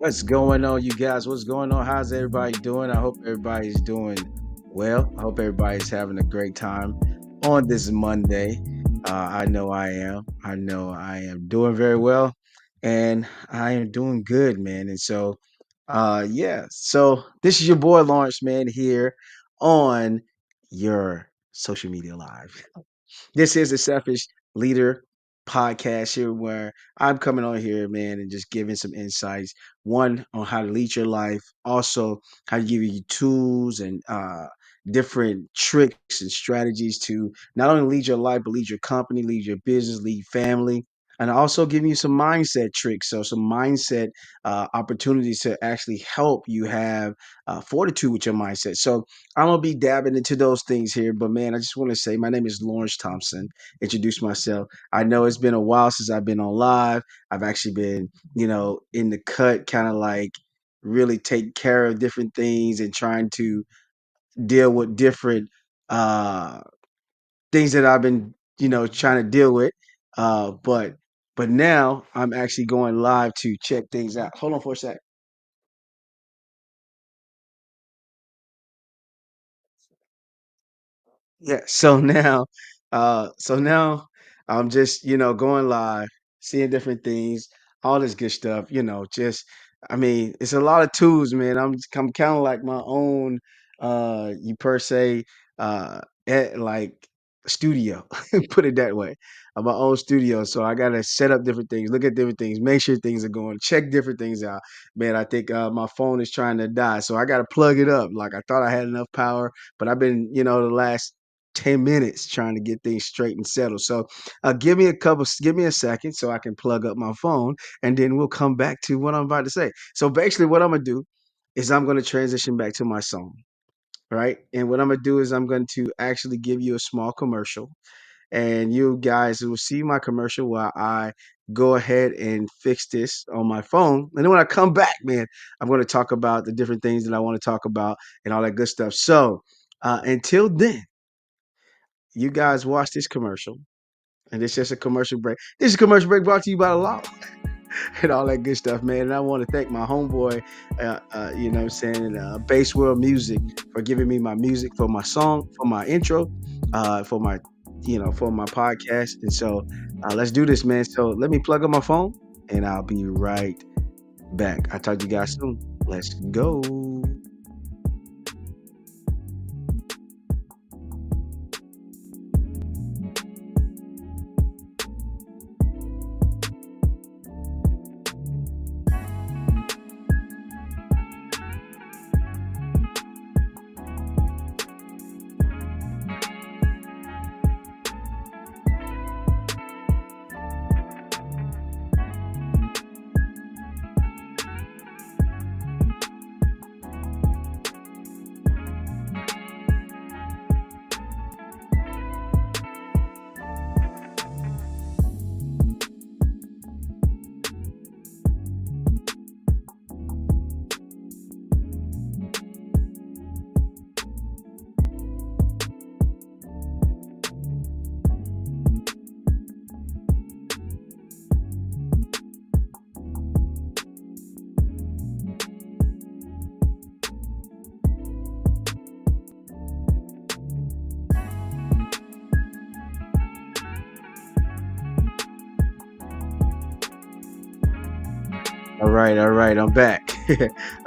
What's going on, you guys? What's going on? How's everybody doing? I hope everybody's doing well. I hope everybody's having a great time on this Monday. I know I am. I know I am doing very well, and I am doing good, man. And so, yeah. So this is your boy Lawrence, man, here on your social media live. This is the Selfish Leader podcast here where I'm coming on here, man, and just giving some insights. One on how to lead your life, also how to give you tools and different tricks and strategies to not only lead your life, but lead your company, lead your business, lead family. And also giving you some mindset tricks, so some mindset opportunities to actually help you have fortitude with your mindset. So I'm gonna be dabbing into those things here, but man, I just want to say my name is Lawrence Thompson. Introduce myself. I know it's been a while since I've been on live. I've actually been, in the cut, kind of like really take care of different things and trying to deal with different uh things that I've been, trying to deal with. But now I'm actually going live to check things out. Hold on for a sec. Yeah, so now I'm just, going live, seeing different things, all this good stuff, just I mean, it's a lot of tools, man. I'm kind of like my own you per se like studio, put it that way. My own studio. So I gotta set up different things, look at different things, make sure things are going, check different things out. Man, I think my phone is trying to die. So I gotta plug it up. Like I thought I had enough power, but I've been, the last 10 minutes trying to get things straight and settled. So give me a second so I can plug up my phone and then we'll come back to what I'm about to say. So basically what I'm gonna do is I'm gonna transition back to my song. Right. And what I'm gonna do is I'm going to actually give you a small commercial and you guys will see my commercial while I go ahead and fix this on my phone. And then when I come back, man, I'm going to talk about the different things that I want to talk about and all that good stuff. So until then, you guys watch this commercial, and it's just a commercial break. This is a commercial break brought to you by the law and all that good stuff, man. And I want to thank my homeboy, what I'm saying, Bass World Music for giving me my music for my song, for my intro, for my, for my podcast. And so let's do this, man. So let me plug up my phone, and I'll be right back. I'll talk to you guys soon. Let's go. All right, I'm back.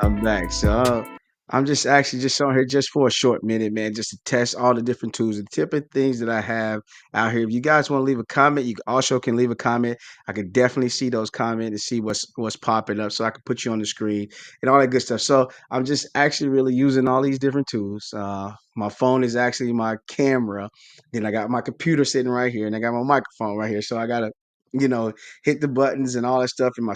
I'm back. So I'm just actually just on here just for a short minute, man, just to test all the different tools and different things that I have out here. If you guys want to leave a comment, you also can leave a comment. I can definitely see those comments and see what's popping up, so I can put you on the screen and all that good stuff. So I'm just actually really using all these different tools. My phone is actually my camera. Then I got my computer sitting right here, and I got my microphone right here. So I gotta, you know, hit the buttons and all that stuff in my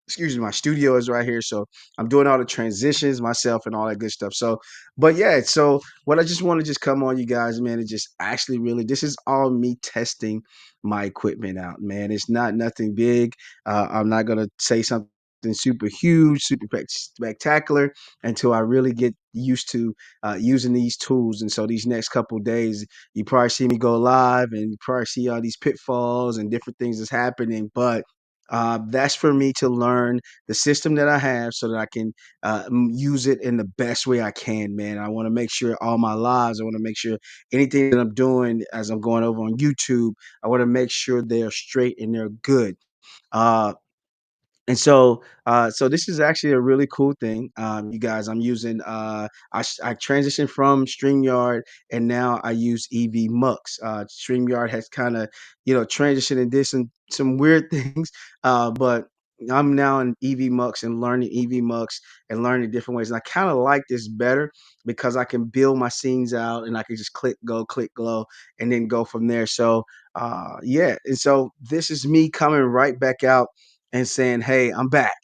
excuse me, my studio is right here. So I'm doing all the transitions myself and all that good stuff. So, but yeah, so what I just want to just come on you guys, man, and just actually really, this is all me testing my equipment out, man. It's not nothing big. I'm not going to say something super huge, super spectacular until I really get used to using these tools. And so these next couple days, you probably see me go live and you probably see all these pitfalls and different things that's happening. But That's for me to learn the system that I have so that I can use it in the best way I can, man. I want to make sure all my lives, I want to make sure anything that I'm doing as I'm going over on YouTube, I want to make sure they're straight and they're good. Uh, so this is actually a really cool thing, you guys. I'm using I transitioned from StreamYard and now I use EV Mux. StreamYard has kind of transitioned and did some weird things, but I'm now in EV Mux and learning EV Mux and learning different ways. And I kind of like this better because I can build my scenes out and I can just click go, and then go from there. So yeah, and so this is me coming right back out and saying, "Hey, I'm back.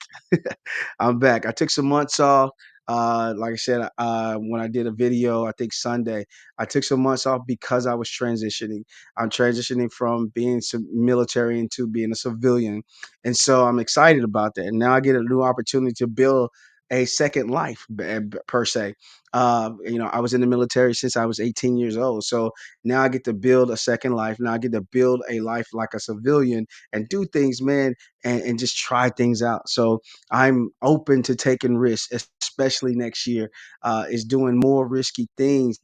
I'm back." I took some months off. Like I said, when I did a video, I think Sunday, I took some months off because I was transitioning. I'm transitioning from being military into being a civilian, and so I'm excited about that. And now I get a new opportunity to build a second life, per se. I was in the military since I was 18 years old, so now I get to build a second life. Now I get to build a life like a civilian and do things, man, and just try things out. So I'm open to taking risks, especially next year. Is doing more risky things,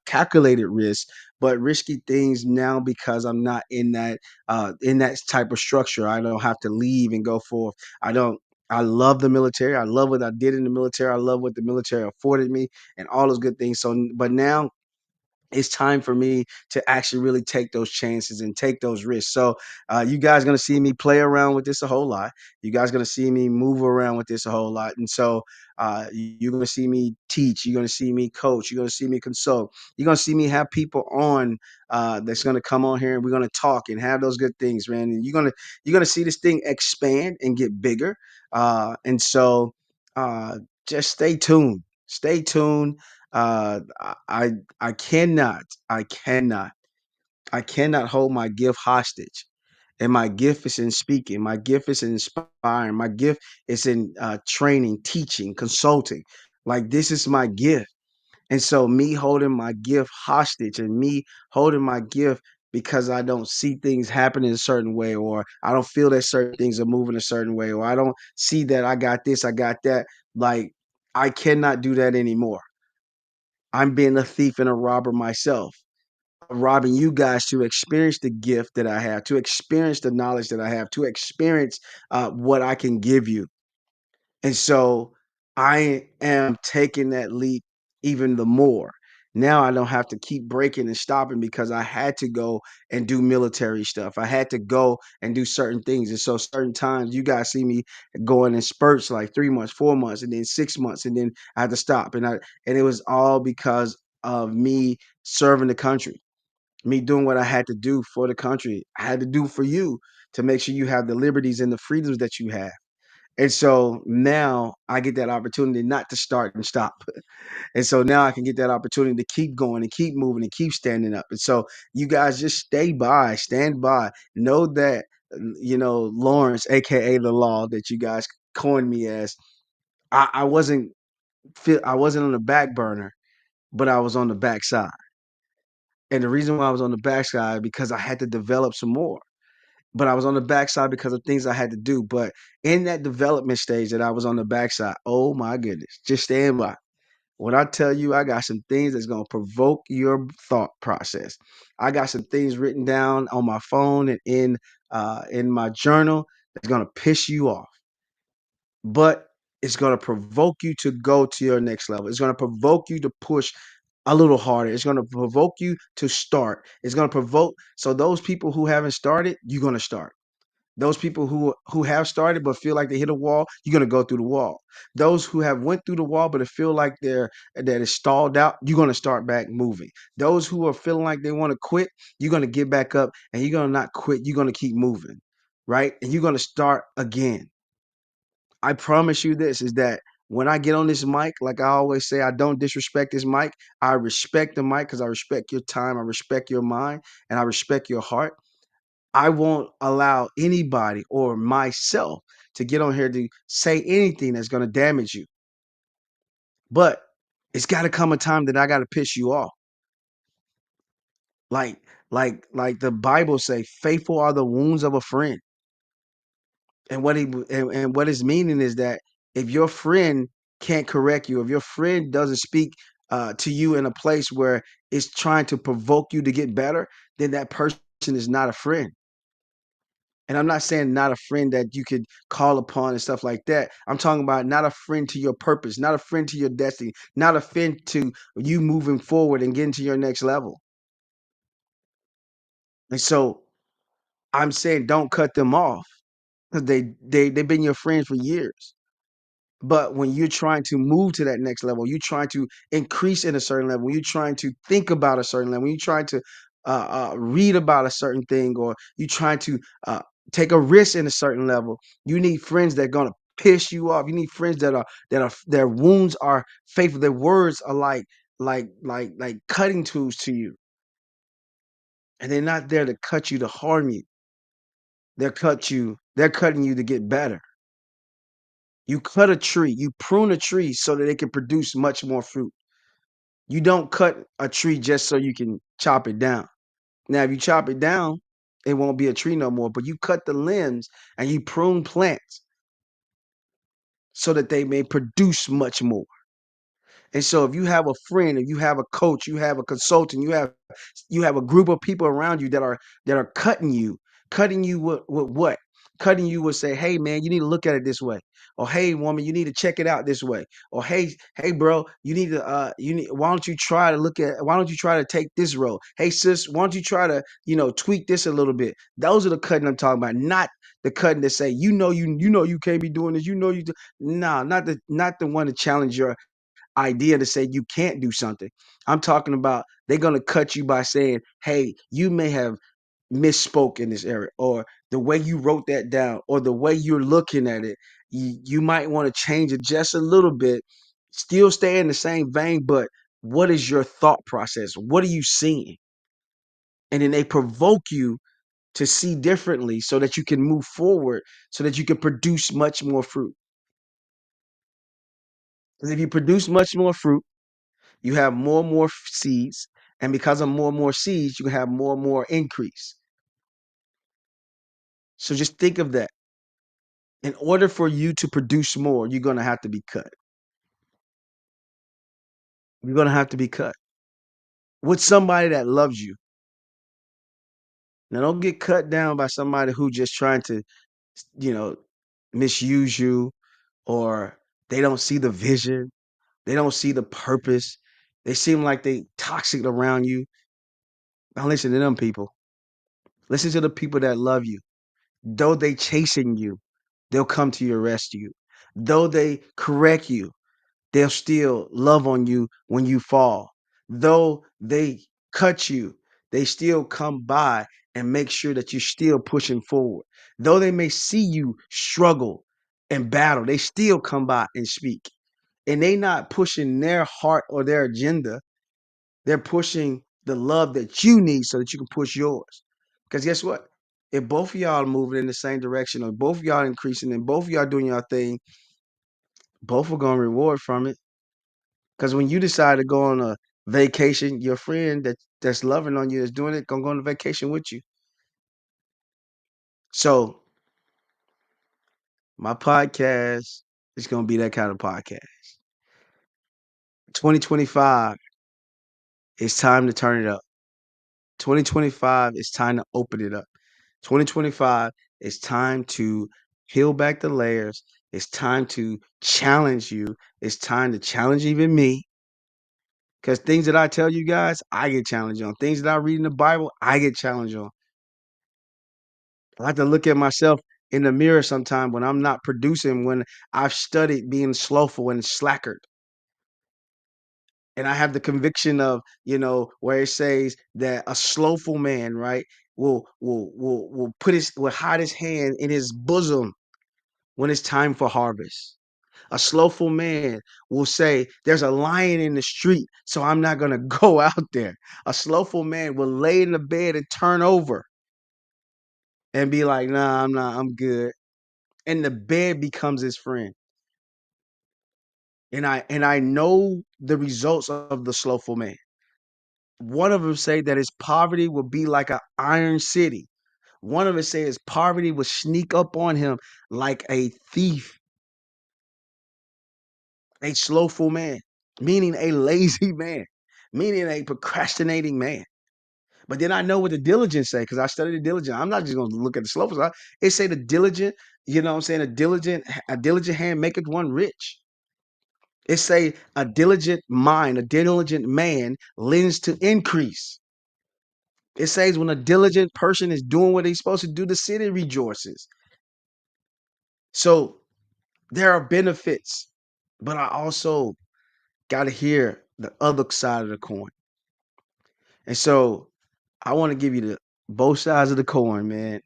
calculated risks, but risky things now because I'm not in that type of structure. I don't have to leave and go forth. I don't. I love the military. I love what I did in the military. I love what the military afforded me and all those good things. So, but now it's time for me to actually really take those chances and take those risks. So you guys gonna see me play around with this a whole lot. You guys gonna see me move around with this a whole lot. And so you're gonna see me teach. You're gonna see me coach. You're gonna see me consult. You're gonna see me have people on that's gonna come on here and we're gonna talk and have those good things, man. And you're gonna see this thing expand and get bigger. And so uh, just stay tuned. Stay tuned. I cannot, I cannot, I cannot hold my gift hostage. And my gift is in speaking. My gift is in inspiring. My gift is in training, teaching, consulting. Like this is my gift. And so me holding my gift hostage and me holding my gift because I don't see things happening a certain way, or I don't feel that certain things are moving a certain way, or I don't see that I got this, I got that. Like I cannot do that anymore. I'm being a thief and a robber myself, robbing you guys to experience the gift that I have, to experience the knowledge that I have, to experience what I can give you. And so I am taking that leap even the more. Now I don't have to keep breaking and stopping because I had to go and do military stuff. I had to go and do certain things. And so certain times you guys see me going in spurts like 3 months, 4 months, and then 6 months, and then I had to stop. And it was all because of me serving the country, me doing what I had to do for the country. I had to do for you to make sure you have the liberties and the freedoms that you have. And so now I get that opportunity not to start and stop. And so now I can get that opportunity to keep going and keep moving and keep standing up. And so you guys just stand by, know that, Lawrence, AKA the law that you guys coined me as, I wasn't I wasn't on the back burner, but I was on the backside. And the reason why I was on the backside because I had to develop some more. But I was on the backside because of things I had to do. But in that development stage that I was on the backside, oh my goodness, just stand by. When I tell you I got some things that's gonna provoke your thought process. I got some things written down on my phone and in my journal that's gonna piss you off. But it's gonna provoke you to go to your next level. It's gonna provoke you to push a little harder. It's gonna provoke you to start. It's gonna provoke so those people who haven't started, you're gonna start. Those people who have started but feel like they hit a wall, you're gonna go through the wall. Those who have went through the wall but feel like that is stalled out, you're gonna start back moving. Those who are feeling like they want to quit, you're gonna get back up and you're gonna not quit. You're gonna keep moving, right? And you're gonna start again. I promise you this is that when I get on this mic, like I always say, I don't disrespect this mic. I respect the mic because I respect your time, I respect your mind, and I respect your heart. I won't allow anybody or myself to get on here to say anything that's going to damage you. But it's got to come a time that I got to piss you off. Like like the Bible say, faithful are the wounds of a friend. And and what his meaning is that if your friend can't correct you, if your friend doesn't speak to you in a place where it's trying to provoke you to get better, then that person is not a friend. And I'm not saying not a friend that you could call upon and stuff like that. I'm talking about not a friend to your purpose, not a friend to your destiny, not a friend to you moving forward and getting to your next level. And so I'm saying don't cut them off because they've been your friends for years. But when you're trying to move to that next level, you're trying to increase in a certain level, you're trying to think about a certain level, you're trying to read about a certain thing, or you're trying to take a risk in a certain level, you need friends that are gonna piss you off. You need friends that are their wounds are faithful. Their words are like cutting tools to you, and they're not there to cut you to harm you. They're cutting you to get better. You cut a tree, you prune a tree so that it can produce much more fruit. You don't cut a tree just so you can chop it down. Now, if you chop it down, it won't be a tree no more, but you cut the limbs and you prune plants so that they may produce much more. And so if you have a friend, if you have a coach, you have a consultant, you have a group of people around you that are cutting you with what? Cutting you would say, hey man, you need to look at it this way. Or hey woman, you need to check it out this way. Or hey bro, why don't you try to take this road? Hey sis, why don't you try to, tweak this a little bit? Those are the cutting I'm talking about, not the cutting that say, you can't be doing this, nah, not the one to challenge your idea to say you can't do something. I'm talking about they're going to cut you by saying, hey, you may have misspoke in this area, or the way you wrote that down, or the way you're looking at it. You might want to change it just a little bit, still stay in the same vein, but what is your thought process? What are you seeing? And then they provoke you to see differently so that you can move forward, so that you can produce much more fruit. Because if you produce much more fruit, you have more and more seeds, and because of more and more seeds, you have more and more increase. So just think of that. In order for you to produce more, you're gonna have to be cut. You're gonna have to be cut with somebody that loves you. Now, don't get cut down by somebody who just trying to, you know, misuse you, or they don't see the vision. They don't see the purpose. They seem like they toxic around you. Don't listen to them people. Listen to the people that love you. Though they chasing you, they'll come to your rescue. Though they correct you, they'll still love on you when you fall. Though they cut you, they still come by and make sure that you're still pushing forward. Though they may see you struggle and battle, they still come by and speak. And they not pushing their heart or their agenda. They're pushing the love that you need so that you can push yours. Because guess what? If both of y'all are moving in the same direction, or both of y'all increasing, and both of y'all doing your thing, both are gonna reward from it. Because when you decide to go on a vacation, your friend that's loving on you, that's doing it, gonna go on a vacation with you. So my podcast is gonna be that kind of podcast. 2025, it's time to turn it up. 2025, it's time to open it up. 2025, it's time to peel back the layers. It's time to challenge you. It's time to challenge even me. Because things that I tell you guys, I get challenged on. Things that I read in the Bible, I get challenged on. I like to look at myself in the mirror sometime when I'm not producing, when I've studied being slowful and slackered. And I have the conviction of, where it says that a slowful man, right, will hide his hand in his bosom when it's time for harvest. A slowful man will say, there's a lion in the street, so I'm not gonna go out there. A slowful man will lay in the bed and turn over and be like, nah, I'm not, I'm good. And the bed becomes his friend. And I know the results of the slowful man. One of them say that his poverty will be like an iron city. One of it says poverty would sneak up on him like a thief, a slothful man, meaning a lazy man, meaning a procrastinating man. But then I know what the diligent say because I studied the diligent. I'm not just going to look at the slothful side. It say the diligent, you know what I'm saying? A diligent hand maketh one rich. It say a diligent mind, a diligent man lends to increase. It says when a diligent person is doing what he's supposed to do, the city rejoices. So there are benefits, but I also got to hear the other side of the coin. And so I want to give you the both sides of the coin, man.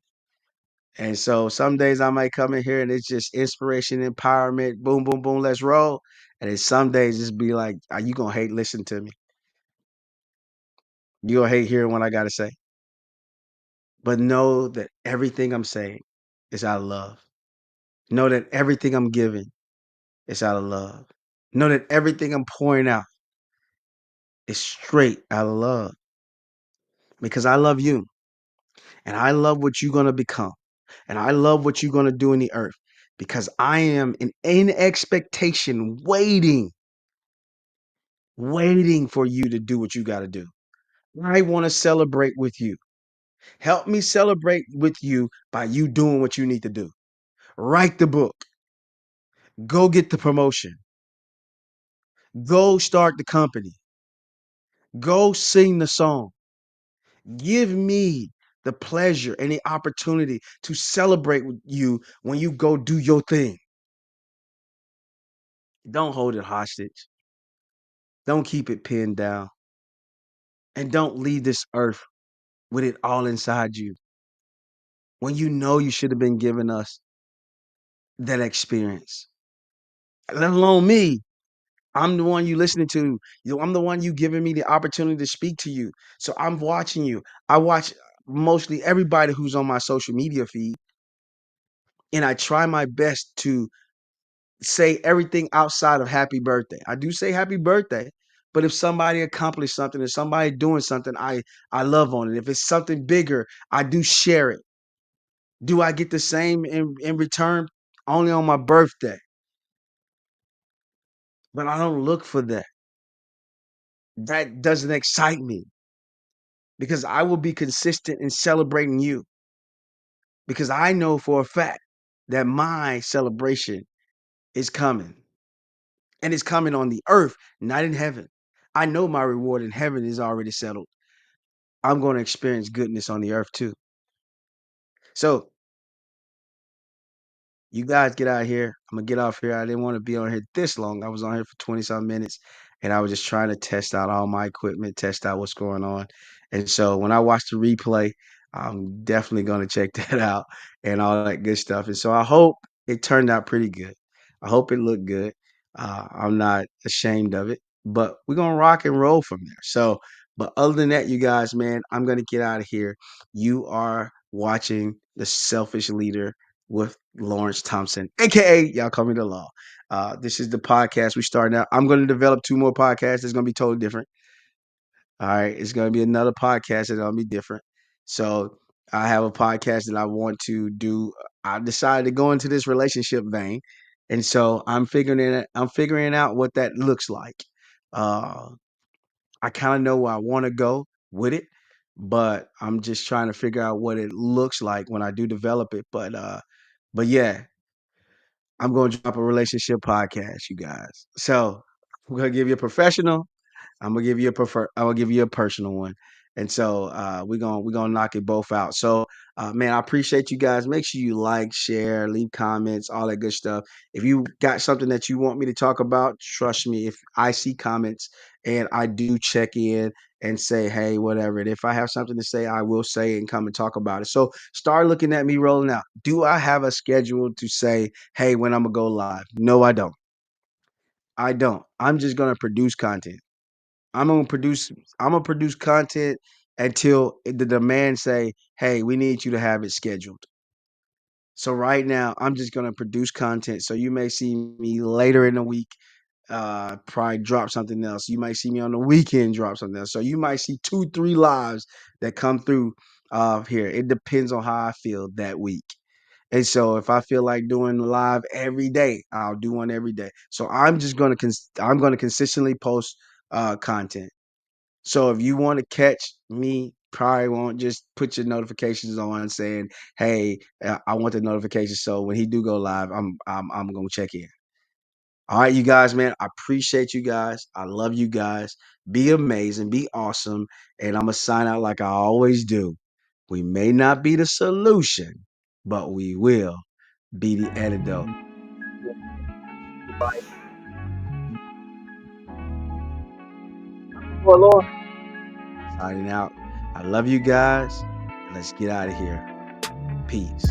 And so some days I might come in here and it's just inspiration, empowerment, boom, boom, boom, let's roll. And then some days just be like, are you gonna hate listen to me? You gonna hate hearing what I gotta say. But know that everything I'm saying is out of love. Know that everything I'm giving is out of love. Know that everything I'm pouring out is straight out of love. Because I love you and I love what you're gonna become. And I love what you're gonna do in the earth. Because I am in expectation, waiting for you to do what you gotta do. I wanna celebrate with you. Help me celebrate with you by you doing what you need to do. Write the book. Go get the promotion. Go start the company. Go sing the song. Give me the pleasure and the opportunity to celebrate with you when you go do your thing. Don't hold it hostage. Don't keep it pinned down. And don't leave this earth with it all inside you when you know you should have been giving us that experience. Let alone me. I'm the one you listening to. I'm the one you giving me the opportunity to speak to you. So I'm watching you. I watch mostly everybody who's on my social media feed, and I try my best to say everything outside of happy birthday. I do say happy birthday, but if somebody accomplished something, if somebody doing something, I love on it. If it's something bigger, I do share it. Do I get the same in return? Only on my birthday. But I don't look for that. That doesn't excite me because I will be consistent in celebrating you because I know for a fact that my celebration is coming and it's coming on the earth, not in heaven. I know my reward in heaven is already settled. I'm going to experience goodness on the earth too. So you guys get out of here. I'm gonna get off here. I didn't want to be on here this long. I was on here for 20 some minutes and I was just trying to test out all my equipment, test out what's going on. And so when I watch the replay, I'm definitely gonna check that out and all that good stuff. And so I hope it turned out pretty good. I hope it looked good. I'm not ashamed of it, but we're gonna rock and roll from there. So, but other than that, you guys, man, I'm gonna get out of here. You are watching The Selfish Leader with Lawrence Thompson, aka y'all call me the law. This is the podcast we starting out. I'm going to develop two more podcasts. It's going to be totally different. All right, it's going to be another podcast that's going to be different. So I have a podcast that I want to do. I decided to go into this relationship vein, and so I'm figuring out what that looks like. Uh, I kind of know where I want to go with it, but I'm just trying to figure out what it looks like when I do develop it. But yeah, I'm going to drop a relationship podcast, you guys. So I'm gonna give you a professional. I'm gonna give you a personal one. And so we're gonna knock it both out. So man, I appreciate you guys. Make sure you like, share, leave comments, all that good stuff. If you got something that you want me to talk about, trust me, if I see comments and I do check in and say, hey, whatever. And if I have something to say, I will say it and come and talk about it. So start looking at me rolling out. Do I have a schedule to say, hey, when I'm gonna go live? No, I don't. I don't. I'm just gonna produce content. I'm gonna produce I'm gonna produce content until the demand say, "Hey, we need you to have it scheduled." So right now, I'm just gonna produce content. So you may see me later in the week, probably drop something else. You might see me on the weekend drop something else. So you might see 2, 3 lives that come through here. It depends on how I feel that week. And so if I feel like doing live every day, I'll do one every day. So I'm just gonna I'm gonna consistently post content. So if you want to catch me, probably won't just put your notifications on saying, "Hey, I want the notification." So when he do go live, I'm gonna check in. All right, you guys, man. I appreciate you guys. I love you guys. Be amazing. Be awesome. And I'm gonna sign out like I always do. We may not be the solution, but we will be the antidote. Signing out. I love you guys. Let's get out of here. Peace.